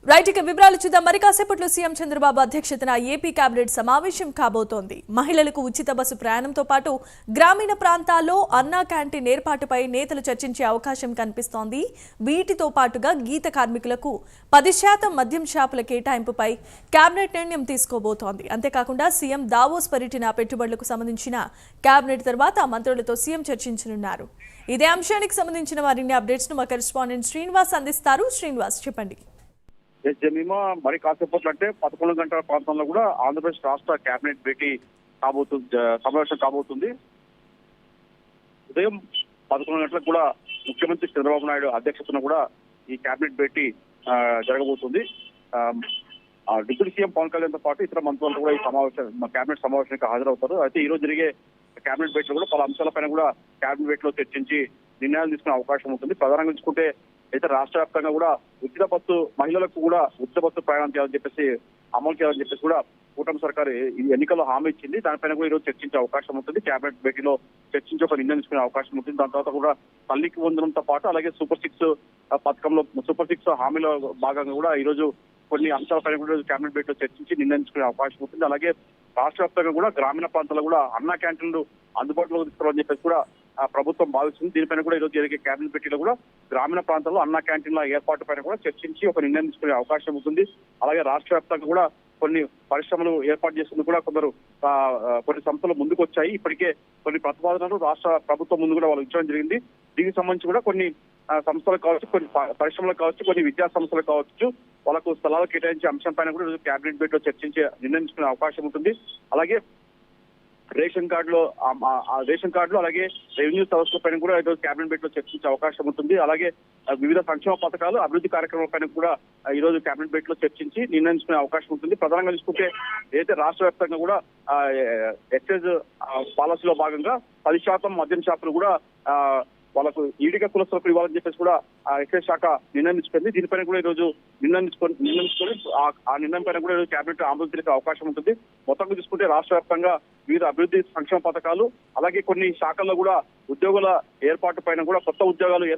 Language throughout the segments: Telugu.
రైట్ ఇక వివరాలు చూద్దాం. మరి కాసేపట్లో సీఎం చంద్రబాబు అధ్యక్షతన ఏపీ కేబినెట్ సమావేశం కాబోతోంది. మహిళలకు ఉచిత బస్సు ప్రయాణంతో పాటు గ్రామీణ ప్రాంతాల్లో అన్నా క్యాంటీన్ ఏర్పాటుపై నేతలు చర్చించే అవకాశం కనిపిస్తోంది. వీటితో పాటుగా గీత కార్మికులకు 10% మద్యం షాపుల కేటాయింపుపై కేబినెట్ నిర్ణయం తీసుకోబోతోంది. అంతేకాకుండా సీఎం దావోస్ పర్యటన పెట్టుబడులకు సంబంధించిన కేబినెట్ తర్వాత మంత్రులతో సీఎం చర్చించనున్నారు. ఇదే అంశానికి సంబంధించిన మరిన్ని అప్డేట్స్ ను మా కరెస్పాండెంట్ శ్రీనివాస్ అందిస్తారు. శ్రీనివాస్ చెప్పండి. జమీమా మరి కాసేపట్లో అంటే 11 గంటల ప్రాంతంలో కూడా ఆంధ్రప్రదేశ్ రాష్ట్ర కేబినెట్ భేటీ సమావేశం కాబోతుంది. ఉదయం 11 గంటలకు కూడా ముఖ్యమంత్రి చంద్రబాబు నాయుడు అధ్యక్షతన కూడా ఈ కేబినెట్ భేటీ జరగబోతుంది. డిప్యూటీ సీఎం పవన్ కళ్యాణ్ తో పాటు ఇతర మంత్రులు కూడా ఈ కేబినెట్ సమావేశానికి హాజరవుతారు. అయితే ఈ రోజు జరిగే కేబినెట్ భేటీలో కూడా పలు అంశాలపైన కూడా కేబినెట్ భేటీలో చర్చించి నిర్ణయాలు తీసుకునే అవకాశం ఉంటుంది. ప్రధానంగా చూసుకుంటే అయితే రాష్ట్ర వ్యాప్తంగా కూడా ఉచిత బస్సు మహిళలకు కూడా ఉచిత బస్సు ప్రయాణం చేయాలని చెప్పేసి అమలు చేయాలని చెప్పేసి కూడా కూటమి సర్కారు ఈ ఎన్నికల్లో హామీ ఇచ్చింది. దానిపైన కూడా ఈరోజు చర్చించే అవకాశం ఉంటుంది. కేబినెట్ భేటీలో చర్చించి ఒక నిర్ణయం తీసుకునే అవకాశం ఉంటుంది. దాని తర్వాత కూడా తల్లికి వందనంతో పాటు అలాగే సూపర్ 6 పథకంలో సూపర్ 6 హామీలో భాగంగా కూడా ఈ రోజు కొన్ని అంశాలపైన కూడా కేబినెట్ భేటీలో చర్చించి నిర్ణయించుకునే అవకాశం ఉంటుంది. అలాగే రాష్ట్ర వ్యాప్తంగా కూడా గ్రామీణ ప్రాంతాల్లో కూడా అన్నా క్యాంటీన్లు అందుబాటులోకి తీసుకురావాలని చెప్పేసి కూడా ప్రభుత్వం భావిస్తుంది. దీనిపైన కూడా ఈరోజు జరిగే కేబినెట్ భేటీలో కూడా గ్రామీణ ప్రాంతాల్లో అన్నా క్యాంటీన్ల ఏర్పాటు పైన కూడా చర్చించి ఒక నిర్ణయం తీసుకునే అవకాశం ఉంటుంది. అలాగే రాష్ట్ర వ్యాప్తంగా కూడా కొన్ని పరిశ్రమలు ఏర్పాటు చేసేందుకు కూడా కొన్ని సంస్థలు ముందుకు వచ్చాయి. ఇప్పటికే కొన్ని ప్రతిపాదనలు రాష్ట్ర ప్రభుత్వం ముందు కూడా వాళ్ళు ఇచ్చడం జరిగింది. దీనికి సంబంధించి కూడా కొన్ని సంస్థలు కావచ్చు, కొన్ని పరిశ్రమలు కావచ్చు, కొన్ని విద్యా సంస్థలు కావచ్చు, వాళ్ళకు స్థలాలు కేటాయించే అంశం పైన కూడా ఈరోజు కేబినెట్ భేటీలో చర్చించే నిర్ణయించుకునే అవకాశం ఉంటుంది. అలాగే రేషన్ కార్డులో అలాగే రెవెన్యూ సమస్యల పైన కూడా ఈరోజు కేబినెట్ భేటీలో చర్చించే అవకాశం ఉంటుంది. అలాగే వివిధ సంక్షేమ పథకాలు అభివృద్ధి కార్యక్రమాల పైన కూడా ఈ రోజు కేబినెట్ భేటీలో చర్చించి నిర్ణయించుకునే అవకాశం ఉంటుంది. ప్రధానంగా చూసుకుంటే ఏదైతే రాష్ట్ర వ్యాప్తంగా కూడా ఎక్సైజ్ పాలసీలో భాగంగా 10% మద్యం షాపులు కూడా వాళ్ళకు ఈడిగా కులస్తులకు ఇవ్వాలని చెప్పేసి కూడా ఎక్సైజ్ శాఖ నిర్ణయించుకుంది. దీనిపైన కూడా ఈ రోజు నిర్ణయించుకొని ఆ నిర్ణయం పైన కూడా ఈరోజు కేబినెట్ ఆమోదం తెలిపే అవకాశం ఉంటుంది. మొత్తంగా చూసుకుంటే రాష్ట్ర వ్యాప్తంగా వివిధ అభివృద్ధి సంక్షేమ పథకాలు అలాగే కొన్ని శాఖల్లో కూడా ఉద్యోగుల ఏర్పాటు పైన కూడా కొత్త ఉద్యోగాలు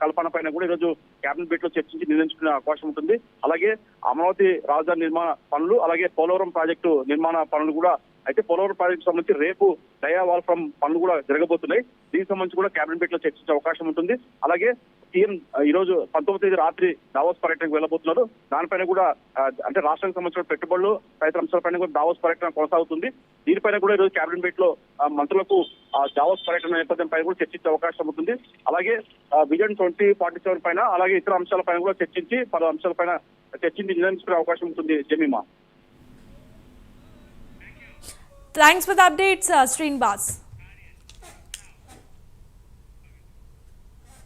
కల్పన పైన కూడా ఈరోజు కేబినెట్ భేటీలో చర్చించి నిర్ణయించుకునే అవకాశం ఉంటుంది. అలాగే అమరావతి రాజధాని నిర్మాణ పనులు అలాగే పోలవరం ప్రాజెక్టు నిర్మాణ పనులు కూడా అయితే పోలవరం ప్రాజెక్టు సంబంధించి రేపు డయా వాల్ ఫ్రమ్ పనులు కూడా జరగబోతున్నాయి. దీనికి సంబంధించి కూడా కేబినెట్ భేటీలో చర్చించే అవకాశం ఉంటుంది. అలాగే సీఎం ఈ రోజు 19వ తేదీ రాత్రి దావోస్ పర్యటనకు వెళ్ళబోతున్నారు. దానిపైన కూడా అంటే రాష్ట్రానికి సంబంధించిన పెట్టుబడులు తదితర అంశాలపైన కూడా దావోస్ పర్యటన కొనసాగుతుంది. దీనిపైన కూడా ఈరోజు కేబినెట్ భేటీలో మంత్రులకు దావోస్ పర్యటన నేపథ్యం పైన కూడా చర్చించే అవకాశం ఉంటుంది. అలాగే విజన్ 2047 పైన అలాగే ఇతర అంశాలపైన కూడా చర్చించి పలు అంశాలపైన చర్చించి నిర్ణయించుకునే అవకాశం ఉంటుంది. Jemimah, thanks for the updates Srinivas.